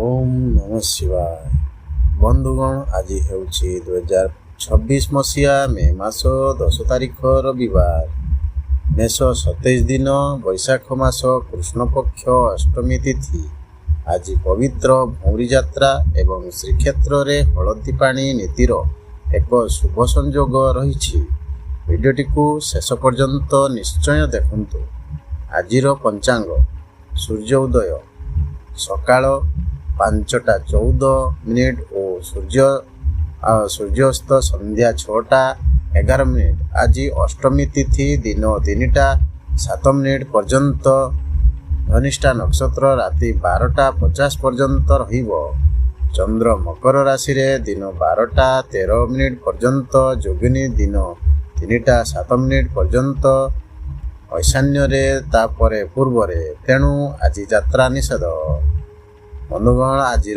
ओम नमः शिवाय। बंधुगण, आज ହେଉଛି 2026 मसीहा मे मास 10 तारिख रविवार, मेष 27 दिन, बैशाख मास कृष्ण पक्ष अष्टमी तिथि। आज पवित्र भौरी यात्रा एवं श्रीक्षेत्र रे हलदी पानी नीतिर एक शुभ संयोग रही। वीडियोटी को शेष पर्यंत निश्चय देखंतु। आजिर पंचांग सूर्य उदय सकाळ 5:14 और सूर्यास्त संध्या 6:11। आज अष्टमी तिथि दिन 3:07 पर्यंत। धनिष्ठा नक्षत्र राति 12:50 पर्यंत रहिबो। चंद्र मकर राशि रे दिन 12:13 पर्यंत। जोगिनी दिन 3:07 पर्यंत ईशान्य रे तापरे पूर्व रे। तेणु आज यात्रा निषेध। बंधुगण, आज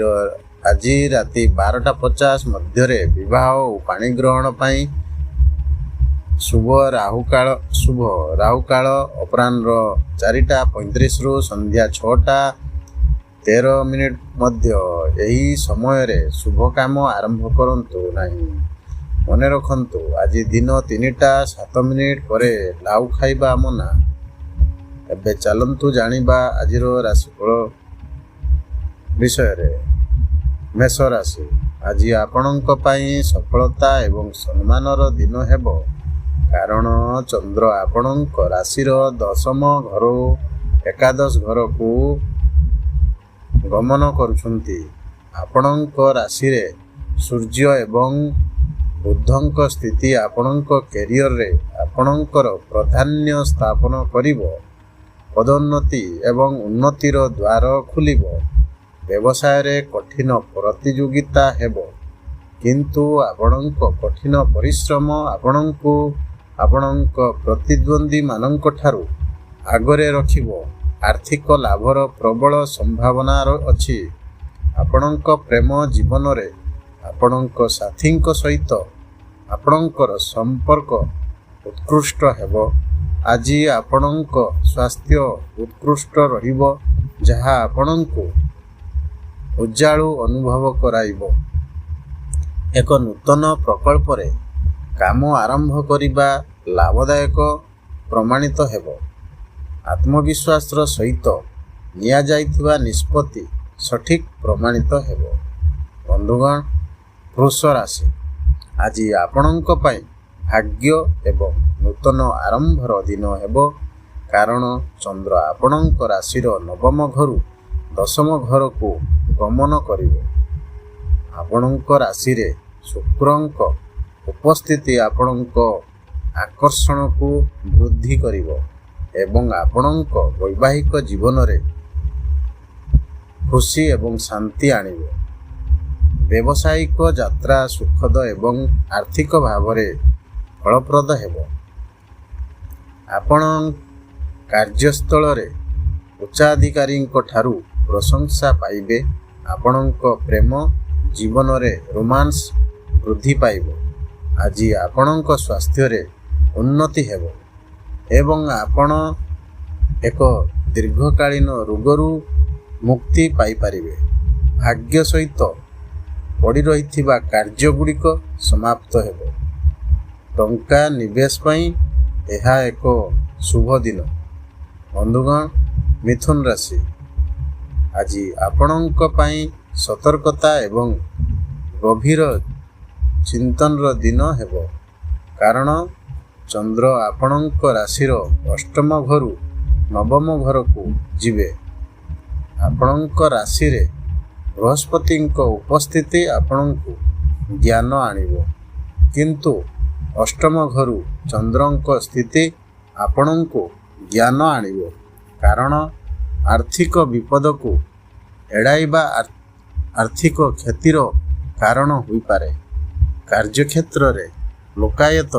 राति 12:50 मध्य विवाह और पानी ग्रहण पाई शुभ राहुकाल अपराह्न 4:35 रु संध्या 6:13 मध्य। यही समय रे शुभ काम आरंभ करंतु नहीं। मने रखंतु, आज दिन 3:07 परे लाउ खाइबा मना। एबे चलंतु जानिबा आजिर राशिफल विषय रे। मेष राशि, आज आपणक पई सफलता एवं सम्मानर दिन हेबो, कारण चंद्र आपणक राशिर 10म घर एकादश घर को गमन करुछंती। आपणक राशि रे सूर्य एवं बुधंक स्थिति आपणक कैरियर रे आपणकर प्राधान्य स्थापन करिवो। पदोन्नति एवं उन्नतिर द्वार खुलिबो। व्यवसाय रे कठिन प्रतियोगिता हेबो, किंतु आपणक कठिन परिश्रम आपणक प्रतिद्वंदी मानक ठारू आगरे रखिबो। आर्थिक लाभर प्रबल संभावना अछि। आपणक प्रेम जीवन रे आपणक साथींक सहित आपणकर संपर्क उत्कृष्ट हेबो। आज आपणक स्वास्थ्य उत्कृष्ट रहिबो, जहा आपणक उज्जालु अनुभव कराइबो। एक नूतन प्रकल्प रे काम आरंभ करिबा लाभदायक प्रमाणित हेबो। आत्मविश्वास सहित निया जाइथिबा निष्पत्ति सठिक प्रमाणित हेबो। बंधुगण, वृष राशि, आज आपणक पई भाग्य एवं नूतन आरंभर दिन हेबो, कारण चंद्र आपणक राशिर 9म घरु 10म घर को गमन करिवो। आपणक राशि रे शुक्रंक उपस्थिति आपणक आकर्षण को वृद्धि करिवो एवं आपणक वैवाहिक जीवन रे खुशी एवं शांति आनिवो। व्यावसायिक यात्रा सुखद एवं आर्थिक भाव रे फलप्रद हेबो। आपण कार्यस्थल रे उच्चाधिकारींक ठारू प्रशंसा पाइबे। आपणक प्रेम जीवन रे रोमांस वृद्धि पाइबो। आज आपणक स्वास्थ्य रे उन्नति हेबो एवं आपण एक दीर्घकालीन रोगरू मुक्ति पाई पारिबे। भाग्य सहित पड़ी रहिथिबा कार्य गुड़िक समाप्त हेबो। टंका निवेश पई एहा एक शुभ दिन। बंधुगण, मिथुन राशि, आज आपणक पई सतर्कता एवं गभीर चिंतन दिन हेबो, कारण चंद्र आपणक राशिर 8म घरु 9म घर को जिवे। आपणक राशि रे बृहस्पतिंक उपस्थिति आपणक ज्ञान आनिबो, किंतु 8म घरु चंद्रंक स्थिति आपणक ज्ञान आनिबो, कारण आर्थिक विपद को एड़ाइबा आर्थिक क्षतिर कारण होई पारे। कार्यक्षेत्र रे लोकायत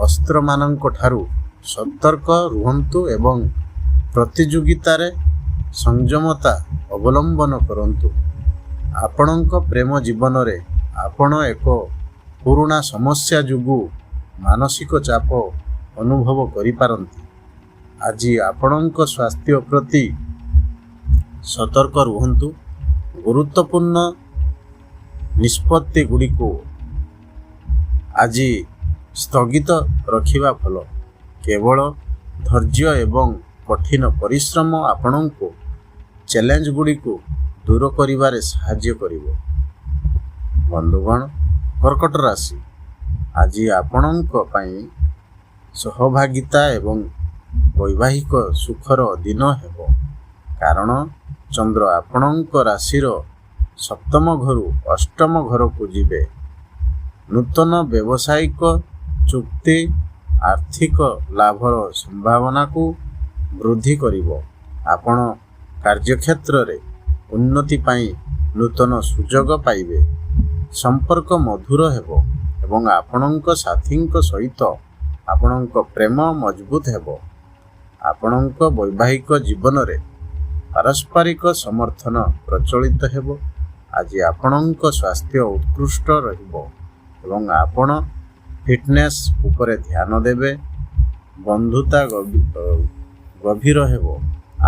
अस्त्र मानक ठारू सतर्क रुहंतु एवं प्रतियोगिता रे संयमता अवलंबन करंतु। आपणक प्रेम जीवन रे आपण एक पुराना समस्या जुगु मानसिक चाप अनुभव करि पारंती। आज आपणक स्वास्थ्य प्रति सतर्क रुहंतु। ଗୁରୁତ୍ୱପୂର୍ଣ୍ଣ ନିଷ୍ପତ୍ତି ଗୁଡ଼ିକୁ ଆଜି ସ୍ଥଗିତ ରଖିବା ଭଲ। କେବଳ ଧୈର୍ଯ୍ୟ ଏବଂ କଠିନ ପରିଶ୍ରମ ଆପଣଙ୍କୁ ଚ୍ୟାଲେଞ୍ଜ ଗୁଡ଼ିକୁ ଦୂର କରିବାରେ ସାହାଯ୍ୟ କରିବ। ବନ୍ଧୁଗଣ, କର୍କଟ ରାଶି, ଆଜି ଆପଣଙ୍କ ପାଇଁ ସହଭାଗିତା ଏବଂ ବୈବାହିକ ସୁଖର ଦିନ ହେବ। କାରଣ ଚନ୍ଦ୍ର ଆପଣଙ୍କ ରାଶିର ସପ୍ତମ ଘରୁ ଅଷ୍ଟମ ଘରକୁ ଯିବେ। ନୂତନ ବ୍ୟବସାୟିକ ଚୁକ୍ତି ଆର୍ଥିକ ଲାଭର ସମ୍ଭାବନାକୁ ବୃଦ୍ଧି କରିବ। ଆପଣ କାର୍ଯ୍ୟକ୍ଷେତ୍ରରେ ଉନ୍ନତି ପାଇଁ ନୂତନ ସୁଯୋଗ ପାଇବେ। ସମ୍ପର୍କ ମଧୁର ହେବ ଏବଂ ଆପଣଙ୍କ ସାଥୀଙ୍କ ସହିତ ଆପଣଙ୍କ ପ୍ରେମ ମଜବୁତ ହେବ। ଆପଣଙ୍କ ବୈବାହିକ ଜୀବନରେ ପାରସ୍ପରିକ ସମର୍ଥନ ପ୍ରଚଳିତ ହେବ। ଆଜି ଆପଣଙ୍କ ସ୍ୱାସ୍ଥ୍ୟ ଉତ୍କୃଷ୍ଟ ରହିବ ଏବଂ ଆପଣ ଫିଟନେସ୍ ଉପରେ ଧ୍ୟାନ ଦେବେ। ବନ୍ଧୁତା ଗଭୀର ହେବ।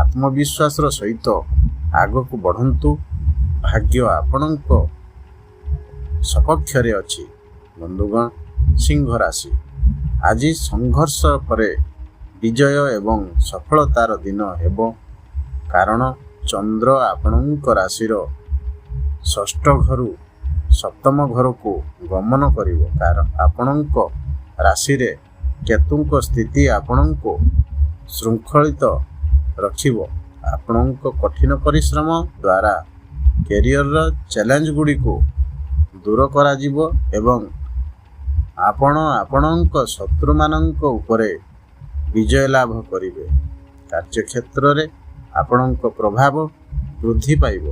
ଆତ୍ମବିଶ୍ୱାସର ସହିତ ଆଗକୁ ବଢ଼ନ୍ତୁ। ଭାଗ୍ୟ ଆପଣଙ୍କ ସପକ୍ଷରେ ଅଛି। ବନ୍ଧୁଗଣ, ସିଂହ ରାଶି, ଆଜି ସଂଘର୍ଷ ପରେ ବିଜୟ ଏବଂ ସଫଳତାର ଦିନ ହେବ। କାରଣ ଚନ୍ଦ୍ର ଆପଣଙ୍କ ରାଶିର ଷଷ୍ଠ ଘରୁ ସପ୍ତମ ଘରକୁ ଗମନ କରିବ। କାରଣ ଆପଣଙ୍କ ରାଶିରେ କେତୁଙ୍କ ସ୍ଥିତି ଆପଣଙ୍କୁ ଶୃଙ୍ଖଳିତ ରଖିବ। ଆପଣଙ୍କ କଠିନ ପରିଶ୍ରମ ଦ୍ୱାରା କ୍ୟାରିୟରର ଚ୍ୟାଲେଞ୍ଜ ଗୁଡ଼ିକୁ ଦୂର କରାଯିବ ଏବଂ ଆପଣ ଆପଣଙ୍କ ଶତ୍ରୁମାନଙ୍କ ଉପରେ ବିଜୟ ଲାଭ କରିବେ। କାର୍ଯ୍ୟକ୍ଷେତ୍ରରେ ଆପଣଙ୍କ ପ୍ରଭାବ ବୃଦ୍ଧି ପାଇବ।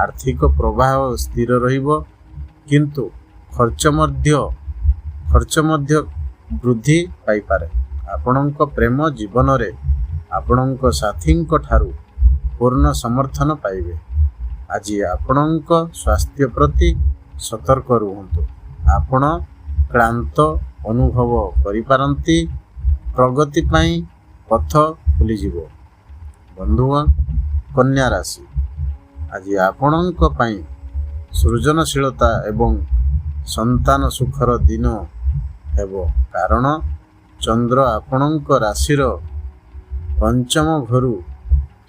ଆର୍ଥିକ ପ୍ରବାହ ସ୍ଥିର ରହିବ, କିନ୍ତୁ ଖର୍ଚ୍ଚ ମଧ୍ୟ ବୃଦ୍ଧି ପାଇପାରେ। ଆପଣଙ୍କ ପ୍ରେମ ଜୀବନରେ ଆପଣଙ୍କ ସାଥୀଙ୍କ ଠାରୁ ପୂର୍ଣ୍ଣ ସମର୍ଥନ ପାଇବେ। ଆଜି ଆପଣଙ୍କ ସ୍ୱାସ୍ଥ୍ୟ ପ୍ରତି ସତର୍କ ରୁହନ୍ତୁ। ଆପଣ କ୍ଳାନ୍ତ ଅନୁଭବ କରିପାରନ୍ତି। ପ୍ରଗତି ପାଇଁ ପଥ ଖୋଲିଯିବ। ବନ୍ଧୁଗଣ, କନ୍ୟା ରାଶି, ଆଜି ଆପଣଙ୍କ ପାଇଁ ସୃଜନଶୀଳତା ଏବଂ ସନ୍ତାନ ସୁଖର ଦିନ ହେବ। କାରଣ ଚନ୍ଦ୍ର ଆପଣଙ୍କ ରାଶିର ପଞ୍ଚମ ଘରୁ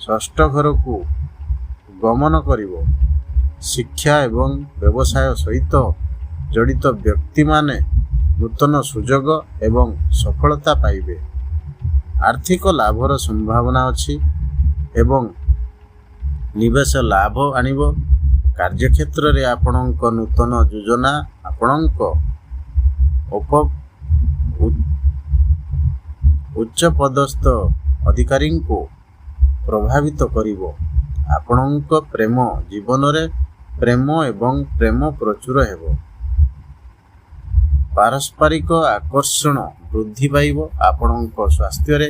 ଷଷ୍ଠ ଘରକୁ ଗମନ କରିବ। ଶିକ୍ଷା ଏବଂ ବ୍ୟବସାୟ ସହିତ ଜଡ଼ିତ ବ୍ୟକ୍ତିମାନେ ନୂତନ ସୁଯୋଗ ଏବଂ ସଫଳତା ପାଇବେ। ଆର୍ଥିକ ଲାଭର ସମ୍ଭାବନା ଅଛି ଏବଂ ନିବେଶ ଲାଭ ଆଣିବ। କାର୍ଯ୍ୟକ୍ଷେତ୍ରରେ ଆପଣଙ୍କ ନୂତନ ଯୋଜନା ଆପଣଙ୍କ ଉଚ୍ଚପଦସ୍ଥ ଅଧିକାରୀଙ୍କୁ ପ୍ରଭାବିତ କରିବ। ଆପଣଙ୍କ ପ୍ରେମ ଜୀବନରେ ପ୍ରେମ ଏବଂ ପ୍ରେମ ପ୍ରଚୁର ହେବ। ପାରସ୍ପରିକ ଆକର୍ଷଣ ବୃଦ୍ଧି ପାଇବ। ଆପଣଙ୍କ ସ୍ୱାସ୍ଥ୍ୟରେ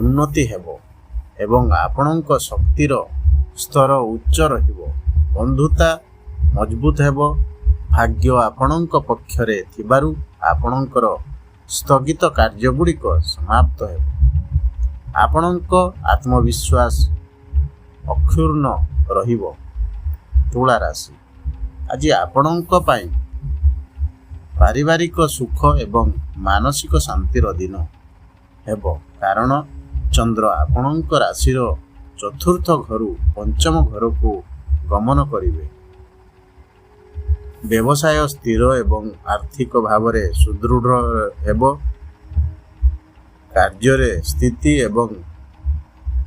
ଉନ୍ନତି ହେବ ଏବଂ ଆପଣଙ୍କ ଶକ୍ତିର ସ୍ତର ଉଚ୍ଚ ରହିବ। ବନ୍ଧୁତା ମଜବୁତ ହେବ। ଭାଗ୍ୟ ଆପଣଙ୍କ ପକ୍ଷରେ ଥିବାରୁ ଆପଣଙ୍କର ସ୍ଥଗିତ କାର୍ଯ୍ୟଗୁଡ଼ିକ ସମାପ୍ତ ହେବ। ଆପଣଙ୍କ ଆତ୍ମବିଶ୍ୱାସ ଅକ୍ଷୁର୍ଣ୍ଣ ରହିବ। ତୁଳା ରାଶି, ଆଜି ଆପଣଙ୍କ ପାଇଁ ପାରିବାରିକ ସୁଖ ଏବଂ ମାନସିକ ଶାନ୍ତିର ଦିନ ହେବ। କାରଣ ଚନ୍ଦ୍ର ଆପଣଙ୍କ ରାଶିର ଚତୁର୍ଥ ଘରୁ ପଞ୍ଚମ ଘରକୁ ଗମନ କରିବେ। ବ୍ୟବସାୟ ସ୍ଥିର ଏବଂ ଆର୍ଥିକ ଭାବରେ ସୁଦୃଢ଼ ହେବ। କାର୍ଯ୍ୟରେ ସ୍ଥିତି ଏବଂ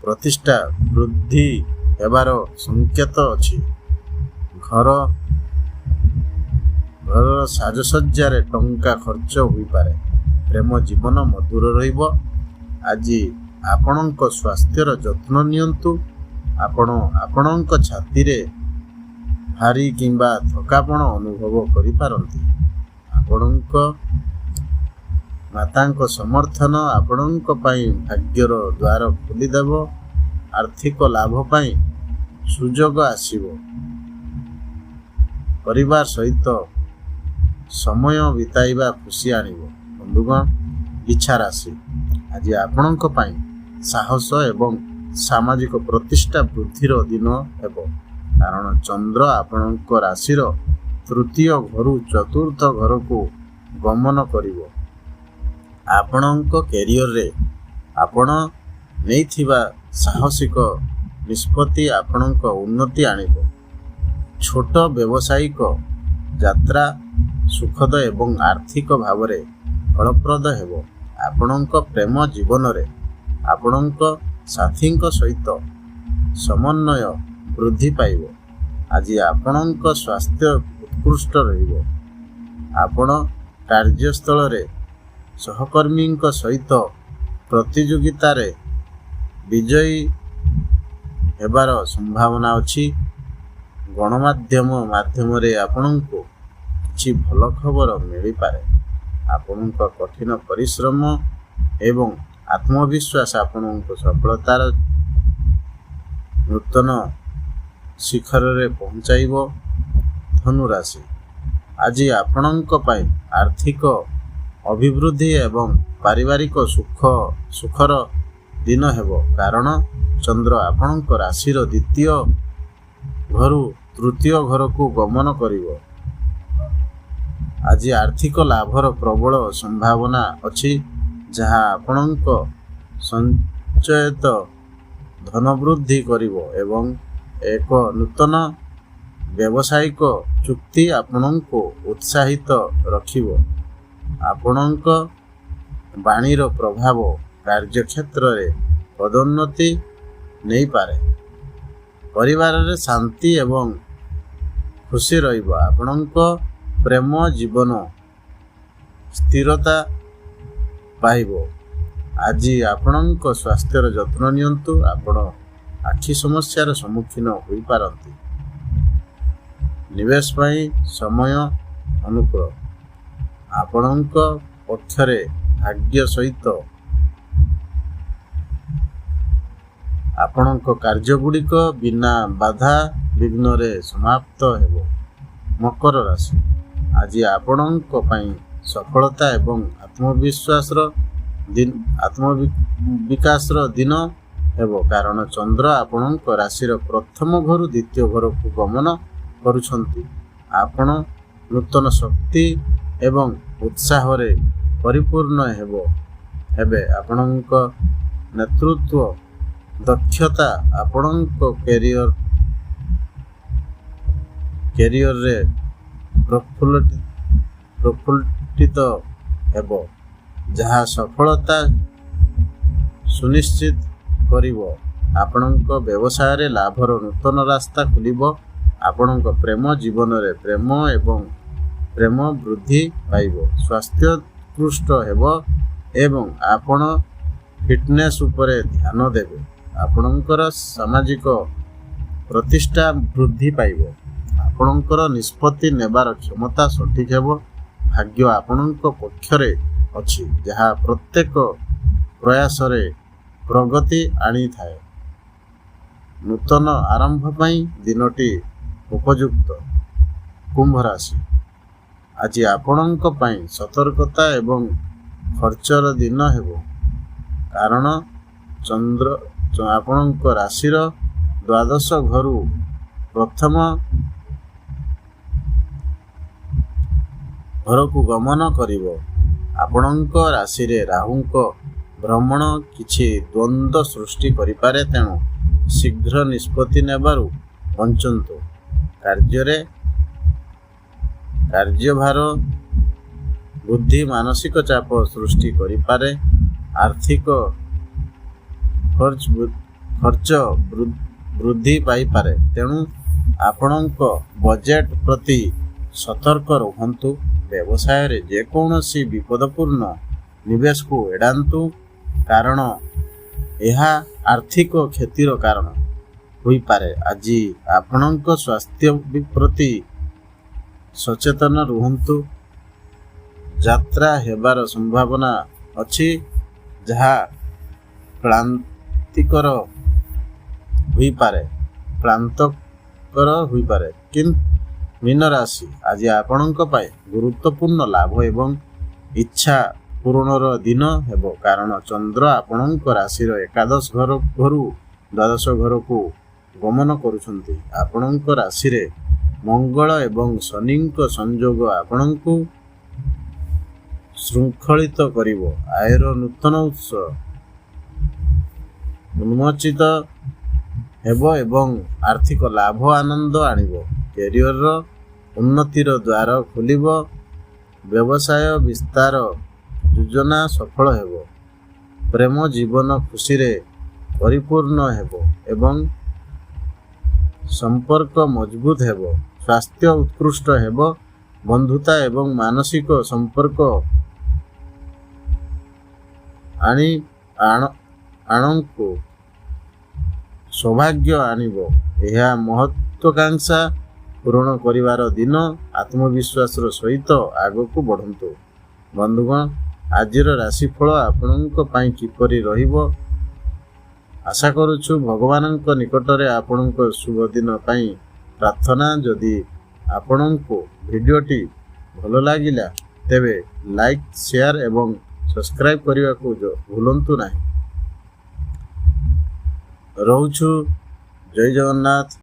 ପ୍ରତିଷ୍ଠା ବୃଦ୍ଧି ହେବାର ସଂକେତ ଅଛି। ଘରର ସାଜସଜ୍ଜାରେ ଟଙ୍କା ଖର୍ଚ୍ଚ ହୋଇପାରେ। ପ୍ରେମ ଜୀବନ ମଧୁର ରହିବ। ଆଜି ଆପଣଙ୍କ ସ୍ୱାସ୍ଥ୍ୟର ଯତ୍ନ ନିଅନ୍ତୁ। ଆପଣ ଆପଣଙ୍କ ଛାତିରେ ଭାରି କିମ୍ବା ଥକାପଣ ଅନୁଭବ କରିପାରନ୍ତି। ଆପଣଙ୍କ ମାତାଙ୍କ ସମର୍ଥନ ଆପଣଙ୍କ ପାଇଁ ଭାଗ୍ୟର ଦ୍ୱାର ଖୋଲିଦେବ। ଆର୍ଥିକ ଲାଭ ପାଇଁ ସୁଯୋଗ ଆସିବ। ପରିବାର ସହିତ ସମୟ ବିତାଇବା ଖୁସି ଆଣିବ। ବନ୍ଧୁଗଣ, ବିଛା ରାଶି, ଆଜି ଆପଣଙ୍କ ପାଇଁ ସାହସ ଏବଂ ସାମାଜିକ ପ୍ରତିଷ୍ଠା ବୃଦ୍ଧିର ଦିନ ହେବ। କାରଣ ଚନ୍ଦ୍ର ଆପଣଙ୍କ ରାଶିର ତୃତୀୟ ଘରୁ ଚତୁର୍ଥ ଘରକୁ ଗମନ କରିବ। ଆପଣଙ୍କ କ୍ୟାରିୟରରେ ଆପଣ ନେଇଥିବା ସାହସିକ ନିଷ୍ପତ୍ତି ଆପଣଙ୍କ ଉନ୍ନତି ଆଣିବ। ଛୋଟ ବ୍ୟବସାୟିକ ଯାତ୍ରା ସୁଖଦ ଏବଂ ଆର୍ଥିକ ଭାବରେ ଫଳପ୍ରଦ ହେବ। ଆପଣଙ୍କ ପ୍ରେମ ଜୀବନରେ ଆପଣଙ୍କ ସାଥୀଙ୍କ ସହିତ ସମନ୍ୱୟ ବୃଦ୍ଧି ପାଇବ। ଆଜି ଆପଣଙ୍କ ସ୍ୱାସ୍ଥ୍ୟ ଉତ୍କୃଷ୍ଟ ରହିବ। ଆପଣ କାର୍ଯ୍ୟସ୍ଥଳରେ ସହକର୍ମୀଙ୍କ ସହିତ ପ୍ରତିଯୋଗିତାରେ ବିଜୟୀ ହେବାର ସମ୍ଭାବନା ଅଛି। ଗଣମାଧ୍ୟମ ମାଧ୍ୟମରେ ଆପଣଙ୍କୁ କିଛି ଭଲ ଖବର ମିଳିପାରେ। ଆପଣଙ୍କ କଠିନ ପରିଶ୍ରମ ଏବଂ ଆତ୍ମବିଶ୍ୱାସ ଆପଣଙ୍କୁ ସଫଳତାର ନୂତନ ଶିଖରରେ ପହଞ୍ଚାଇବ। ଧନୁରାଶି, ଆଜି ଆପଣଙ୍କ ପାଇଁ ଆର୍ଥିକ ଅଭିବୃଦ୍ଧି ଏବଂ ପାରିବାରିକ ସୁଖର ଦିନ ହେବ, କାରଣ ଚନ୍ଦ୍ର ଆପଣଙ୍କ ରାଶିର ଦ୍ୱିତୀୟ ଘରୁ ତୃତୀୟ ଘରକୁ ଗମନ କରିବ। ଆଜି ଆର୍ଥିକ ଲାଭର ପ୍ରବଳ ସମ୍ଭାବନା ଅଛି, ଯାହା ଆପଣଙ୍କ ସଞ୍ଚୟିତ ଧନ ବୃଦ୍ଧି କରିବ ଏବଂ ଏକ ନୂତନ ବ୍ୟବସାୟିକ ଚୁକ୍ତି ଆପଣଙ୍କୁ ଉତ୍ସାହିତ ରଖିବ। ଆପଣଙ୍କ ବାଣୀର ପ୍ରଭାବ କାର୍ଯ୍ୟକ୍ଷେତ୍ରରେ ପଦୋନ୍ନତି ନେଇପାରେ। ପରିବାରରେ ଶାନ୍ତି ଏବଂ ଖୁସି ରହିବ। ଆପଣଙ୍କ ପ୍ରେମ ଜୀବନ ସ୍ଥିରତା ପାଇବ। ଆଜି ଆପଣଙ୍କ ସ୍ୱାସ୍ଥ୍ୟର ଯତ୍ନ ନିଅନ୍ତୁ। ଆପଣ ଆଖି ସମସ୍ୟାର ସମ୍ମୁଖୀନ ହୋଇପାରନ୍ତି। ନିବେଶ ପାଇଁ ସମୟ ଅନୁକୂଳ। ଆପଣଙ୍କ ପକ୍ଷରେ ଭାଗ୍ୟ ସହିତ ଆପଣଙ୍କ କାର୍ଯ୍ୟଗୁଡ଼ିକ ବିନା ବାଧା ବିଘ୍ନରେ ସମାପ୍ତ ହେବ। ମକର ରାଶି, ଆଜି ଆପଣଙ୍କ ପାଇଁ ସଫଳତା ଏବଂ ଆତ୍ମବିକାଶର ଦିନ ହେବ, କାରଣ ଚନ୍ଦ୍ର ଆପଣଙ୍କ ରାଶିର ପ୍ରଥମ ଘରୁ ଦ୍ୱିତୀୟ ଘରକୁ ଗମନ କରୁଛନ୍ତି। ଆପଣ ନୂତନ ଶକ୍ତି ଏବଂ ଉତ୍ସାହରେ ପରିପୂର୍ଣ୍ଣ ହେବେ। ଆପଣଙ୍କ ନେତୃତ୍ୱ ଦକ୍ଷତା ଆପଣଙ୍କ କ୍ୟାରିୟରରେ ପ୍ରଫୁଲ୍ଲିତ ହେବ, ଯାହା ସଫଳତା ସୁନିଶ୍ଚିତ କରିବ। ଆପଣଙ୍କ ବ୍ୟବସାୟରେ ଲାଭର ନୂତନ ରାସ୍ତା ଖୋଲିବ। ଆପଣଙ୍କ ପ୍ରେମ ଜୀବନରେ ପ୍ରେମ ବୃଦ୍ଧି ପାଇବ। ସ୍ୱାସ୍ଥ୍ୟ ଉତ୍କୃଷ୍ଟ ହେବ ଏବଂ ଆପଣ ଫିଟନେସ୍ ଉପରେ ଧ୍ୟାନ ଦେବେ। ଆପଣଙ୍କର ସାମାଜିକ ପ୍ରତିଷ୍ଠା ବୃଦ୍ଧି ପାଇବ। ଆପଣଙ୍କର ନିଷ୍ପତ୍ତି ନେବାର କ୍ଷମତା ସଠିକ୍ ହେବ। ଭାଗ୍ୟ ଆପଣଙ୍କ ପକ୍ଷରେ ଅଛି, ଯାହା ପ୍ରତ୍ୟେକ ପ୍ରୟାସରେ ପ୍ରଗତି ଆଣିଥାଏ। ନୂତନ ଆରମ୍ଭ ପାଇଁ ଦିନଟି ଉପଯୁକ୍ତ। କୁମ୍ଭ ରାଶି, ଆଜି ଆପଣଙ୍କ ପାଇଁ ସତର୍କତା ଏବଂ ଖର୍ଚ୍ଚର ଦିନ ହେବ, କାରଣ ଚନ୍ଦ୍ର ଆପଣଙ୍କ ରାଶିର ଦ୍ୱାଦଶ ଘରୁ ପ୍ରଥମ ଘରକୁ ଗମନ କରିବ। ଆପଣଙ୍କ ରାଶିରେ ରାହୁଙ୍କ ଭ୍ରମଣ କିଛି ଦ୍ୱନ୍ଦ୍ୱ ସୃଷ୍ଟି କରିପାରେ, ତେଣୁ ଶୀଘ୍ର ନିଷ୍ପତ୍ତି ନେବାରୁ ବଞ୍ଚନ୍ତୁ। କାର୍ଯ୍ୟଭାର ବୃଦ୍ଧି ମାନସିକ ଚାପ ସୃଷ୍ଟି କରିପାରେ। ଆର୍ଥିକ ଖର୍ଚ୍ଚ ବୃଦ୍ଧି ପାଇପାରେ, ତେଣୁ ଆପଣଙ୍କ ବଜେଟ୍ ପ୍ରତି ସତର୍କ ରୁହନ୍ତୁ। ବ୍ୟବସାୟରେ ଯେକୌଣସି ବିପଦପୂର୍ଣ୍ଣ ନିବେଶକୁ ଏଡ଼ାନ୍ତୁ, କାରଣ ଏହା ଆର୍ଥିକ କ୍ଷତିର କାରଣ ହୋଇପାରେ। ଆଜି ଆପଣଙ୍କ ସ୍ୱାସ୍ଥ୍ୟ ପ୍ରତି ସଚେତନ ରୁହନ୍ତୁ। ଯାତ୍ରା ହେବାର ସମ୍ଭାବନା ଅଛି, ଯାହା କ୍ଳାନ୍ତିକର ହୋଇପାରେ। କିନ୍ତୁ ମୀନ ରାଶି, ଆଜି ଆପଣଙ୍କ ପାଇଁ ଗୁରୁତ୍ୱପୂର୍ଣ୍ଣ ଲାଭ ଏବଂ ଇଚ୍ଛା ପୂରଣର ଦିନ ହେବ, କାରଣ ଚନ୍ଦ୍ର ଆପଣଙ୍କ ରାଶିର ଏକାଦଶ ଘରୁ ଦ୍ୱାଦଶ ଘରକୁ ଗମନ କରୁଛନ୍ତି। ଆପଣଙ୍କ ରାଶିରେ ମଙ୍ଗଳ ଏବଂ ଶନିଙ୍କ ସଂଯୋଗ ଆପଣଙ୍କୁ ଶୃଙ୍ଖଳିତ କରିବ। ଆୟର ନୂତନ ଉତ୍ସ ଉନ୍ମୋଚିତ ହେବ ଏବଂ ଆର୍ଥିକ ଲାଭ ଆନନ୍ଦ ଆଣିବ। କ୍ୟାରିୟରର ଉନ୍ନତିର ଦ୍ୱାର ଖୋଲିବ। ବ୍ୟବସାୟ ବିସ୍ତାର ଯୋଜନା ସଫଳ ହେବ। ପ୍ରେମ ଜୀବନ ଖୁସିରେ ପରିପୂର୍ଣ୍ଣ ହେବ ଏବଂ ସମ୍ପର୍କ ମଜବୁତ ହେବ। ସ୍ୱାସ୍ଥ୍ୟ ଉତ୍କୃଷ୍ଟ ହେବ। ବନ୍ଧୁତା ଏବଂ ମାନସିକ ସମ୍ପର୍କ ଆଣଙ୍କୁ ସୌଭାଗ୍ୟ ଆଣିବ। ଏହା ମହତ୍ୱାକାଂକ୍ଷା ପୂରଣ କରିବାର ଦିନ। ଆତ୍ମବିଶ୍ୱାସର ସହିତ ଆଗକୁ ବଢ଼ନ୍ତୁ। ବନ୍ଧୁଗଣ, ଆଜିର ରାଶିଫଳ ଆପଣଙ୍କ ପାଇଁ କିପରି ରହିବ? ଆଶା କରୁଛୁ ଭଗବାନଙ୍କ ନିକଟରେ ଆପଣଙ୍କ ଶୁଭ ଦିନ ପାଇଁ ପ୍ରାର୍ଥନା। ଯଦି ଆପଣଙ୍କୁ ଭିଡ଼ିଓଟି ଭଲ ଲାଗିଲା ତେବେ ଲାଇକ୍, ସେୟାର ଏବଂ ସବସ୍କ୍ରାଇବ୍ କରିବାକୁ ଭୁଲନ୍ତୁ ନାହିଁ। ରହୁଛୁ। ଜୟ ଜଗନ୍ନାଥ।